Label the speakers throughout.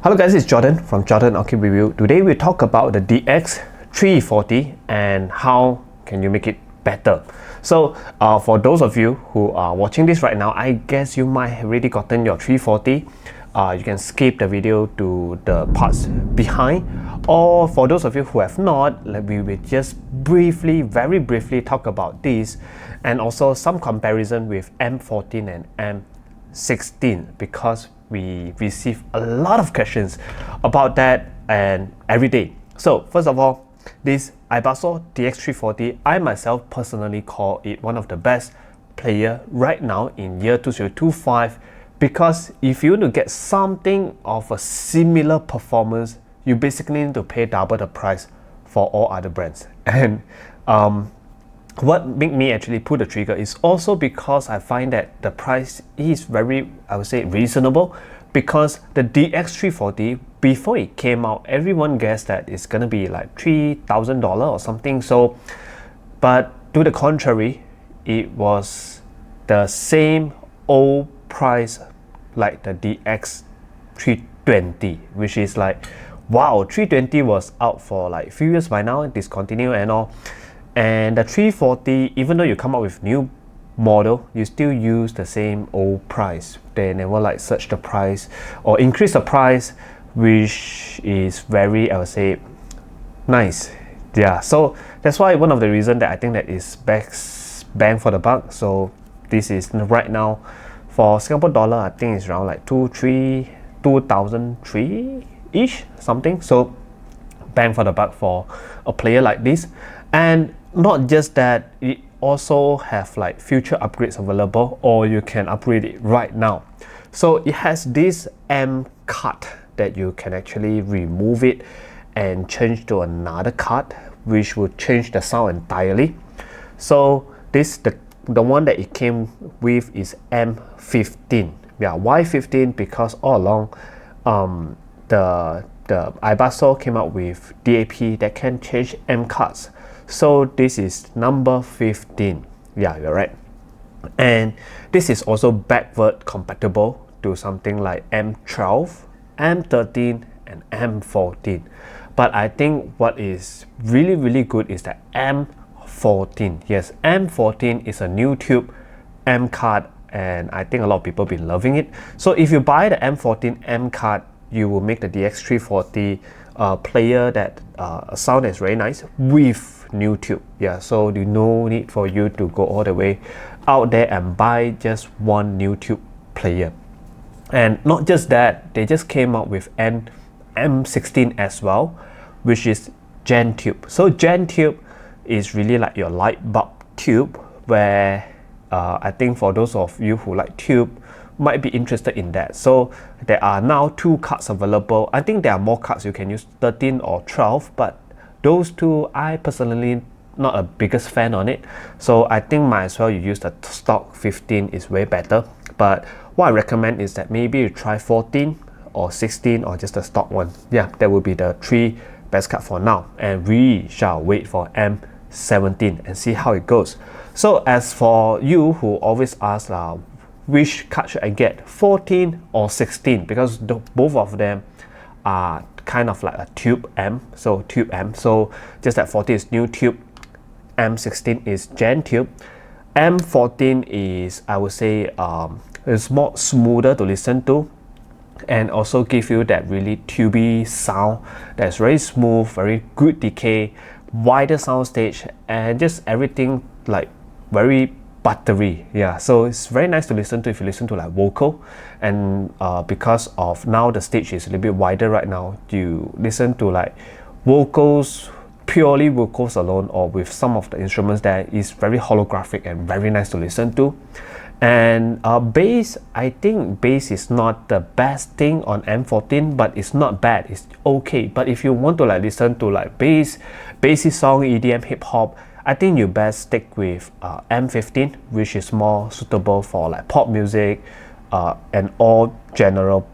Speaker 1: Hello guys, it's Jordan from Jordan Orchid Review. Today we talk about the DX340 and how can you make it better. So for those of you who are watching this right now, I guess you might have already gotten your 340. You can skip the video to the parts behind, or for those of you who have not, we will just very briefly talk about this and also some comparison with Amp14 and Amp16, because we receive a lot of questions about that and every day. So first of all, this Ibaso DX340, I myself personally call it one of the best player right now in year 2025, because if you want to get something of a similar performance, you basically need to pay double the price for all other brands. And what made me actually pull the trigger is also because I find that the price is very, I would say, reasonable, because the DX340, before it came out, everyone guessed that it's gonna be like $3,000 or something. So, but to the contrary, it was the same old price like the DX320, which is like, wow, 320 was out for like a few years by now, discontinued and all. And the 340, even though you come up with new model, you still use the same old price. They never like search the price or increase the price, which is very, I would say, nice. Yeah, so that's why one of the reasons that I think that is best bang for the buck. So this is right now for Singapore dollar, I think it's around like 2003 ish something. So bang for the buck for a player like this. And not just that, it also have like future upgrades available, or you can upgrade it right now. So it has this M card that you can actually remove it and change to another card, which will change the sound entirely. So this the one that it came with is M15. Yeah, why 15? Because all along the Ibaso came out with DAP that can change M cards. So this is number 15. Yeah, you're right. And this is also backward compatible to something like M12, M13 and M14. But I think what is really good is that M14. Yes, M14 is a new tube M card, and I think a lot of people have been loving it. So if you buy the M14 M card, you will make the DX340 player that sound is very nice with new tube. Yeah, so there's no need for you to go all the way out there and buy just one new tube player. And not just that, they just came out with an M16 as well, which is Gen tube. So Gen tube is really like your light bulb tube, where I think for those of you who like tube might be interested in that. So there are now 2 cards available. I think there are more cards, you can use 13 or 12, but those two, I personally not a biggest fan on it. So I think might as well you use the stock 15 is way better. But what I recommend is that maybe you try 14 or 16 or just the stock one. Yeah, that will be the 3 best card for now. And we shall wait for M17 and see how it goes. So as for you who always ask which card should I get, 14 or 16, because both of them are kind of like a tube M. So tube M. So just that 14 is new tube, M16 is Gen tube. M14 is, I would say, it's more smoother to listen to, and also give you that really tubey sound that's very smooth, very good decay, wider sound stage, and just everything like very buttery. Yeah, so it's very nice to listen to if you listen to like vocal. And because of now the stage is a little bit wider right now, you listen to like vocals, purely vocals alone, or with some of the instruments that is very holographic and very nice to listen to. And bass, I think bass is not the best thing on M14, but it's not bad, it's okay. But if you want to like listen to like bassy song, EDM, hip hop, I think you best stick with M15, which is more suitable for like pop music and all general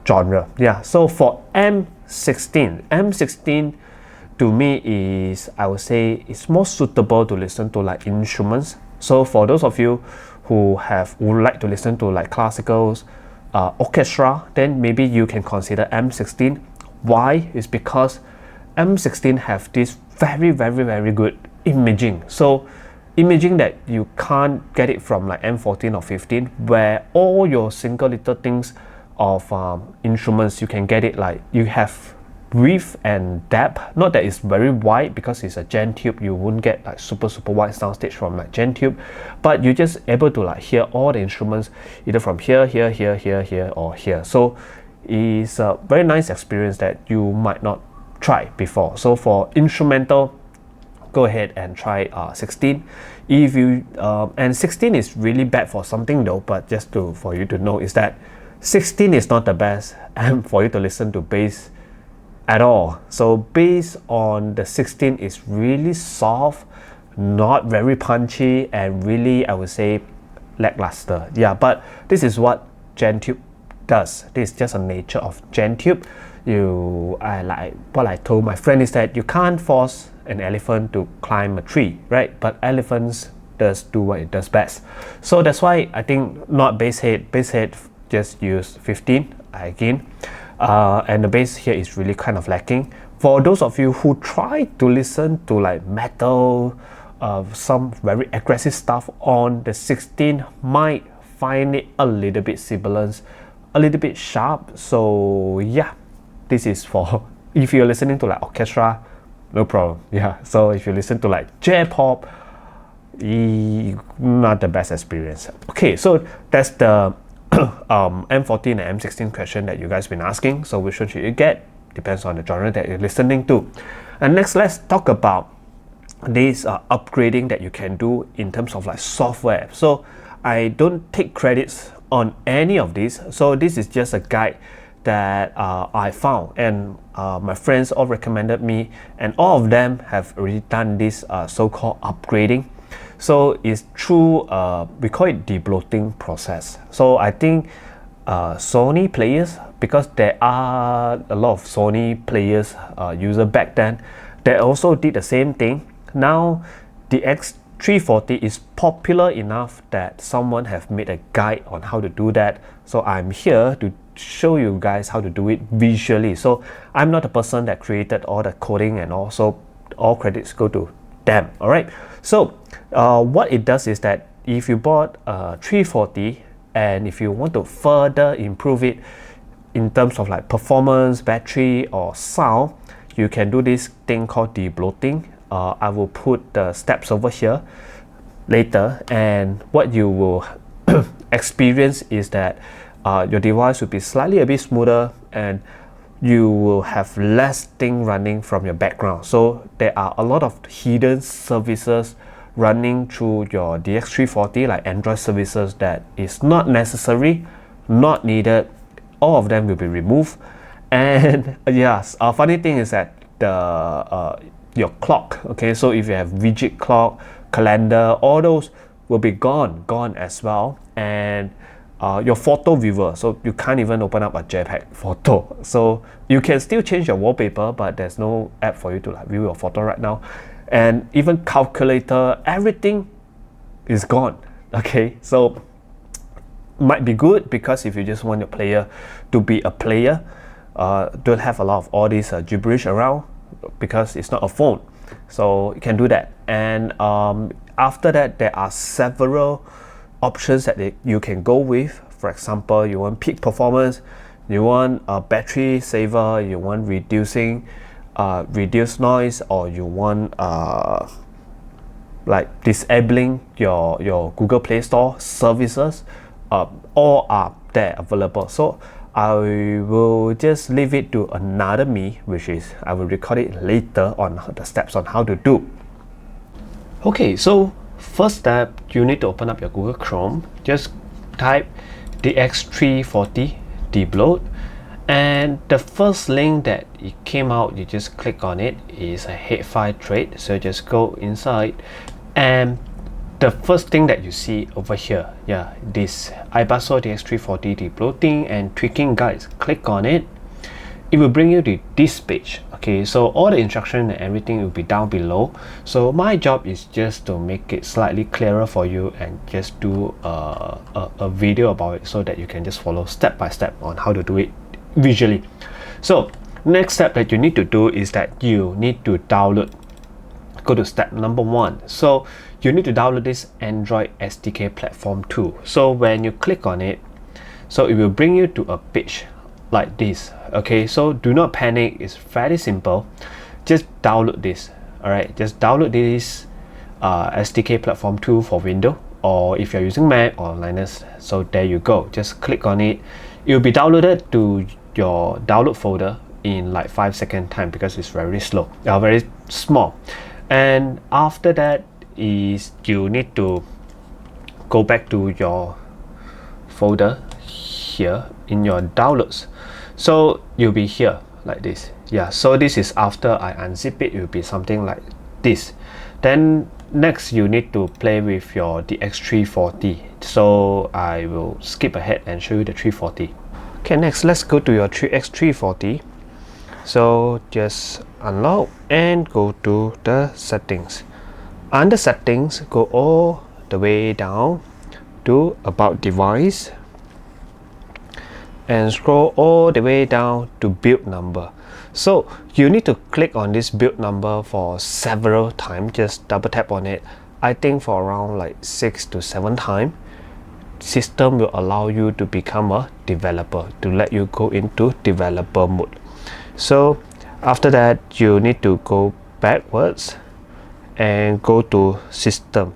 Speaker 1: genre. Yeah, so for M16 to me is, I would say, it's more suitable to listen to like instruments. So for those of you who would like to listen to like classicals, orchestra, then maybe you can consider Amp16. Why? Is because Amp16 have this very good imaging. So imaging that you can't get it from like Amp14 or 15, where all your single little things of instruments, you can get it like you have width and depth. Not that it's very wide because it's a Gen tube, you won't get like super wide soundstage from like Gen tube, but you're just able to like hear all the instruments either from here or here. So it's a very nice experience that you might not try before. So for instrumental, go ahead and try 16. If you and 16 is really bad for something though, but just for you to know is that 16 is not the best amp for you to listen to bass at all. So bass on the 16 is really soft, not very punchy, and really, I would say, lackluster. Yeah, but this is what Gen tube does. This is just a nature of Gen tube. Like what I told my friend is that you can't force an elephant to climb a tree, right? But elephants does do what it does best. So that's why I think not bass head just use 15 again. And the bass here is really kind of lacking. For those of you who try to listen to like metal, some very aggressive stuff on the 16, might find it a little bit sibilant, a little bit sharp. So yeah, this is for if you're listening to like orchestra, no problem. Yeah, so if you listen to like J-pop, not the best experience. Okay, so that's the M14 and M16 question that you guys been asking. So which one should you get? Depends on the genre that you're listening to. And next, let's talk about this upgrading that you can do in terms of like software. So I don't take credits on any of this. So this is just a guide that I found, and my friends all recommended me, and all of them have already done this so-called upgrading. So it's through we call it debloating process. So I think Sony players, because there are a lot of Sony players user back then, they also did the same thing. Now the DX340 is popular enough that someone have made a guide on how to do that. So I'm here to show you guys how to do it visually. So I'm not the person that created all the coding, and also all credits go to them. All right, so what it does is that if you bought a 340 and if you want to further improve it in terms of like performance, battery, or sound, you can do this thing called debloating. I will put the steps over here later, and what you will experience is that your device will be slightly a bit smoother, and you will have less thing running from your background. So there are a lot of hidden services running through your DX340, like Android services, that is not necessary, not needed. All of them will be removed. And yes, a funny thing is that the your clock, okay, so if you have widget clock, calendar, all those will be gone as well. And your photo viewer, so you can't even open up a JPEG photo. So you can still change your wallpaper, but there's no app for you to like view your photo right now. And even calculator, everything is gone. Okay, so might be good because if you just want your player to be a player, don't have a lot of all this gibberish around, because it's not a phone. So you can do that. And after that, there are several options that you can go with. For example, you want peak performance, you want a battery saver, you want reducing reduce noise, or you want like disabling your Google Play Store services. All are there available. So I will just leave it to another me, which is I will record it later on the steps on how to do. Okay, so first step, you need to open up your Google Chrome. Just type DX340 debloat, and the first link that it came out, you just click on it, is a head file thread. So just go inside, and the first thing that you see over here, yeah, this iBasso DX340 debloating and tweaking guides. Click on it. It will bring you to this page. Okay, so all the instruction and everything will be down below. So my job is just to make it slightly clearer for you and just do a video about it so that you can just follow step by step on how to do it visually. So next step that you need to do is that you need to download. Go to step number 1. So you need to download this Android SDK platform 2. So when you click on it, so it will bring you to a page like this. Okay, so do not panic, it's very simple. Just download this. Alright, just download this SDK platform 2 for Windows, or if you're using Mac or Linux. So there you go, just click on it. It will be downloaded to your download folder in like 5-second time because it's very slow, very small. And after that is you need to go back to your folder here in your downloads. So you'll be here like this. Yeah, so this is after I unzip it, it will be something like this. Then next you need to play with your DX340. So I will skip ahead and show you the 340. Okay, next let's go to your DX340. So just unlock and go to the settings. Under settings, go all the way down to about device and scroll all the way down to build number. So you need to click on this build number for several times. Just double tap on it. I think for around like 6 to 7 times. System will allow you to become a developer, to let you go into developer mode. So after that you need to go backwards and go to system.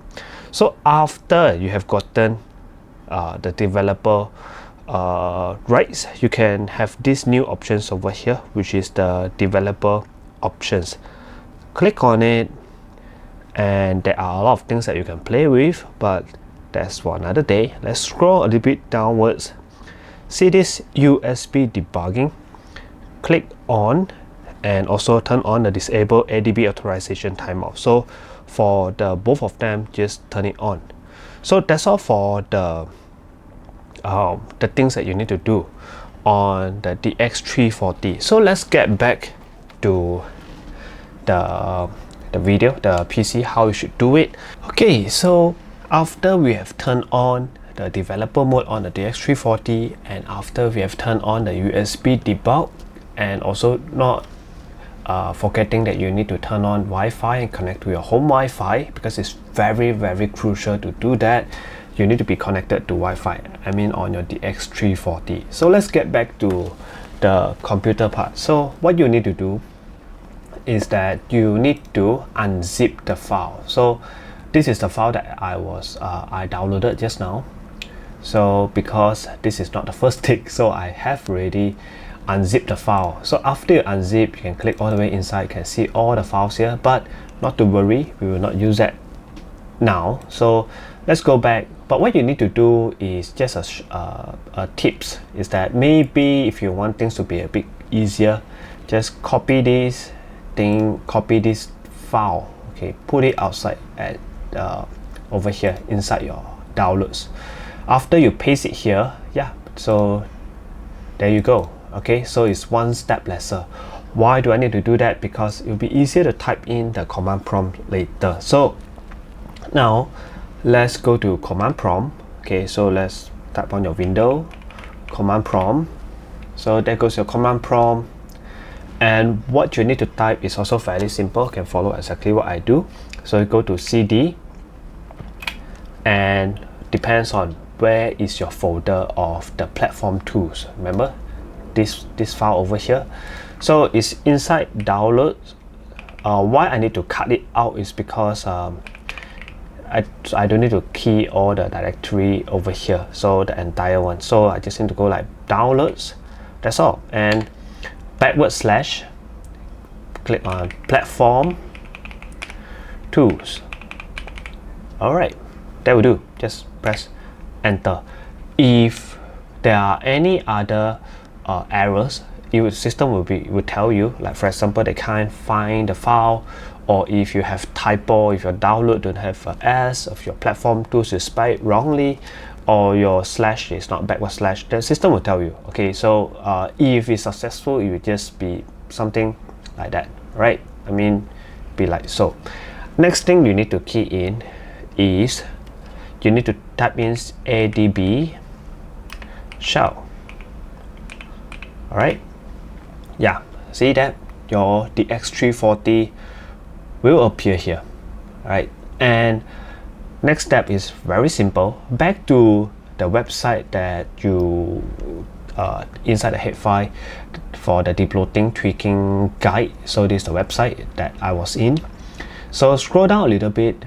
Speaker 1: So after you have gotten the developer rights, you can have these new options over here, which is the developer options. Click on it and there are a lot of things that you can play with, but that's for another day. Let's scroll a little bit downwards. See this USB debugging? Click on and also turn on the disable ADB authorization timeout. So for the both of them, just turn it on. So that's all for the things that you need to do on the DX340. So let's get back to the video, the PC, how you should do it. Okay, so after we have turned on the developer mode on the DX340 and after we have turned on the USB debug, and also not forgetting that you need to turn on Wi-Fi and connect to your home Wi-Fi, because it's very crucial to do that. You need to be connected to Wi-Fi, I mean on your DX340. So let's get back to the computer part. So what you need to do is that you need to unzip the file. So this is the file that I downloaded just now. So because this is not the first tick, so I have already unzip the file. So after you unzip, you can click all the way inside, you can see all the files here, but not to worry, we will not use that now. So let's go back. But what you need to do is just a tips, is that maybe if you want things to be a bit easier, just copy this thing, copy this file, okay, put it outside at over here inside your downloads. After you paste it here, yeah, so there you go. Okay, so it's one step lesser. Why do I need to do that? Because it will be easier to type in the command prompt later. So now let's go to command prompt. Okay, so let's type on your window, command prompt. So there goes your command prompt, and what you need to type is also fairly simple. You can follow exactly what I do. So you go to CD, and depends on where is your folder of the platform tools. Remember this file over here, so it's inside downloads. Why I need to cut it out is because I don't need to key all the directory over here, so the entire one. So I just need to go like downloads, that's all, and backward slash, click on platform tools. Alright, that will do. Just press enter. If there are any other errors, your system will tell you, like for example they can't find the file, or if you have typo, if your download don't have an S, if your platform tools is spelled wrongly, or your slash is not backward slash, the system will tell you. Okay, so if it's successful, it will just be something like that, right? I mean, be like so. Next thing you need to key in is you need to type in adb shell. All right, yeah, see that your DX340 will appear here. All right, and next step is very simple. Back to the website that you inside the head file for the debloating tweaking guide. So this is the website that I was in. So scroll down a little bit.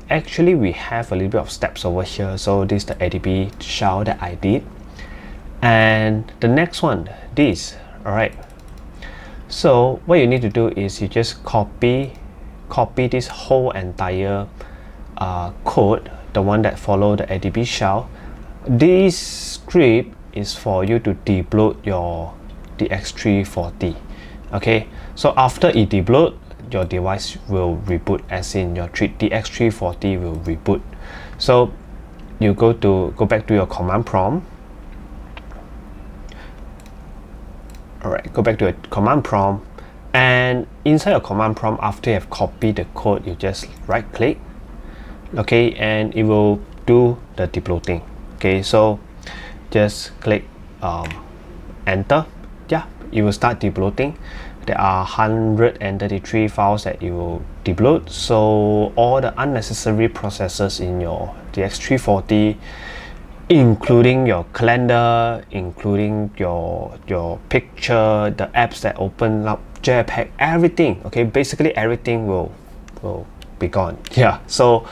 Speaker 1: Actually, we have a little bit of steps over here. So this is the ADB shell that I did, and the next one, this. All right. So what you need to do is you just copy this whole entire code, the one that follow the ADB shell. This script is for you to debloat your DX340. Okay, so after it debloat, your device will reboot, as in your DX340 will reboot. So you go back to your command prompt. All right, go back to a command prompt, and inside your command prompt, after you have copied the code, you just right click, okay, and it will do the debloating. Okay, so just click enter. Yeah, it will start debloating. There are 133 files that you will debloat, so all the unnecessary processes in your DX340, including your calendar, including your picture, the apps that open up, JPEG, everything. Okay, basically everything will be gone. Yeah, so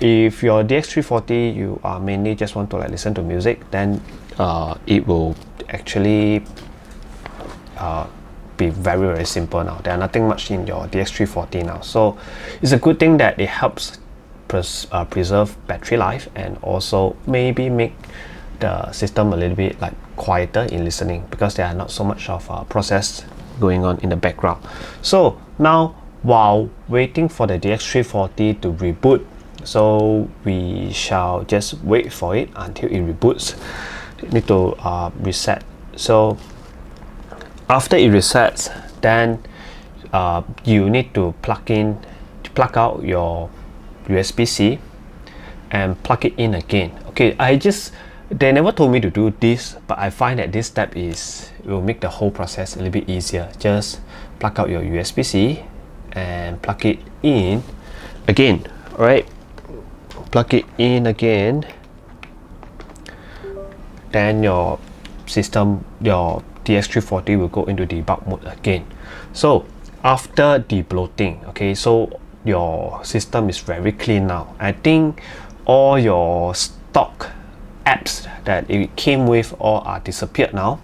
Speaker 1: if your DX340 you mainly just want to like listen to music, then it will actually be very simple now. There's nothing much in your DX340 now, so it's a good thing that it helps preserve battery life, and also maybe make the system a little bit like quieter in listening, because there are not so much of process going on in the background. So now, while waiting for the DX340 to reboot, so we shall just wait for it until it reboots. You need to reset. So after it resets, then you need to plug out your USB-C and plug it in again. Okay, they never told me to do this, but I find that this step will make the whole process a little bit easier. Just plug out your USB-C and plug it in again. All right, plug it in again, then your system, your DX340 will go into debug mode again. So after debloating, okay, so your system is very clean now. I think all your stock apps that it came with all are disappeared now.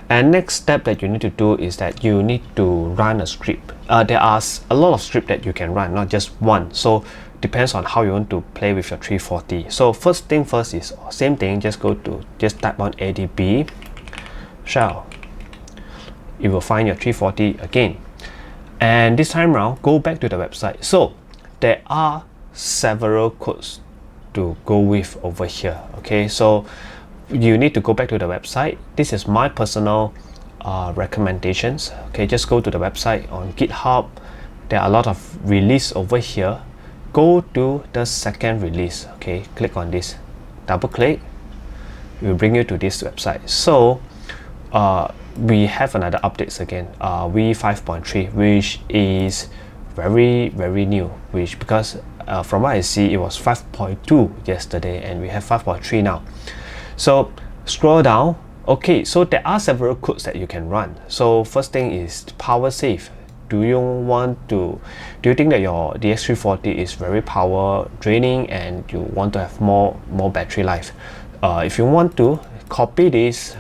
Speaker 1: And next step that you need to do is that you need to run a script. There are a lot of scripts that you can run, not just one. So depends on how you want to play with your 340. So first thing first is same thing. Just type on adb shell. You will find your 340 again. And this time around, go back to the website. So there are several codes to go with over here. Okay, so you need to go back to the website. This is my personal recommendations. Okay, just go to the website on GitHub. There are a lot of release over here. Go to the second release. Okay, click on this, double click, it will bring you to this website. So we have another updates again, v5.3, which is very new, which because from what I see, it was 5.2 yesterday and we have 5.3 now. So scroll down. Okay, so there are several codes that you can run. So first thing is power save. Do you think that your DX340 is very power draining and you want to have more battery life? If you want to copy this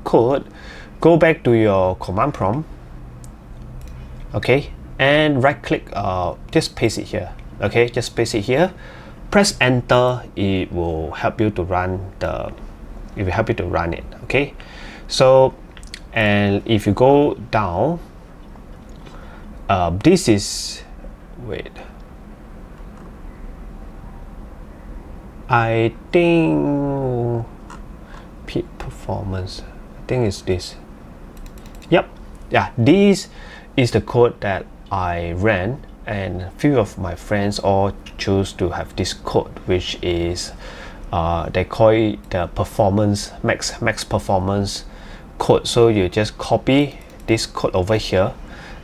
Speaker 1: code, go back to your command prompt, okay, and right click, just paste it here. Okay, just paste it here, press enter. It will help you to run it. Okay, so, and if you go down, this is, wait, I think peak performance, I think it's this. Yep, yeah, this is the code that I ran, and a few of my friends all choose to have this code, which is they call it the performance max performance code. So you just copy this code over here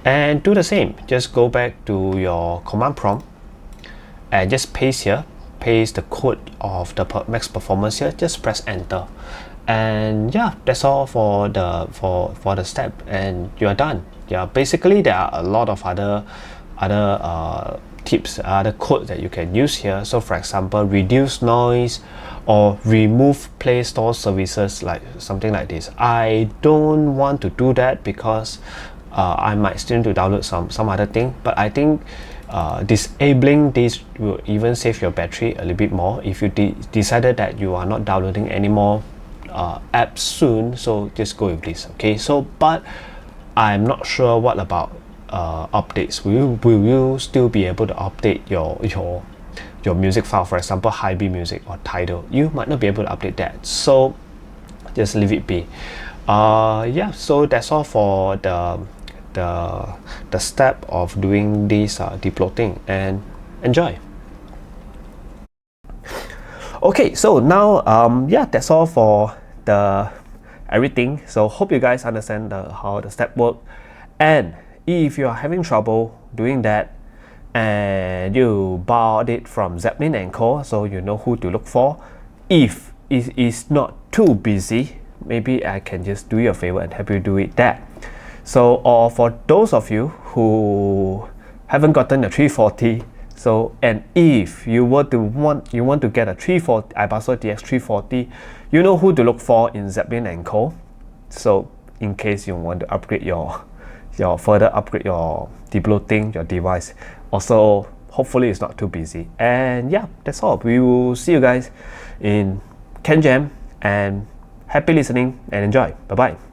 Speaker 1: and do the same. Just go back to your command prompt and just paste the code of the max performance here. Just press enter, and yeah, that's all for the step, and you're done. Yeah, basically there are a lot of other tips, other codes that you can use here. So for example, reduce noise or remove Play Store services, like something like this. I don't want to do that because I might still need to download some other thing, but I think disabling this will even save your battery a little bit more if you decided that you are not downloading any more apps soon. So just go with this. Okay, so but I'm not sure what about updates. Will you still be able to update your music file, for example Hybe music or Tidal? You might not be able to update that, so just leave it be. Yeah, so that's all for the step of doing this debloating, and enjoy. Okay, so now yeah, that's all for the everything. So hope you guys understand how the step work, and if you are having trouble doing that and you bought it from Zeppelin and Co, so you know who to look for. If it is not too busy, maybe I can just do you a favor and help you do it that. So, or for those of you who haven't gotten a 340, so, and if you want to get a 340 iBuzzle DX340, you know who to look for in Zeppelin and Co. So in case you want to upgrade further upgrade your debloating your device. Also, hopefully it's not too busy. And yeah, that's all. We will see you guys in Ken Jam, and happy listening and enjoy. Bye bye.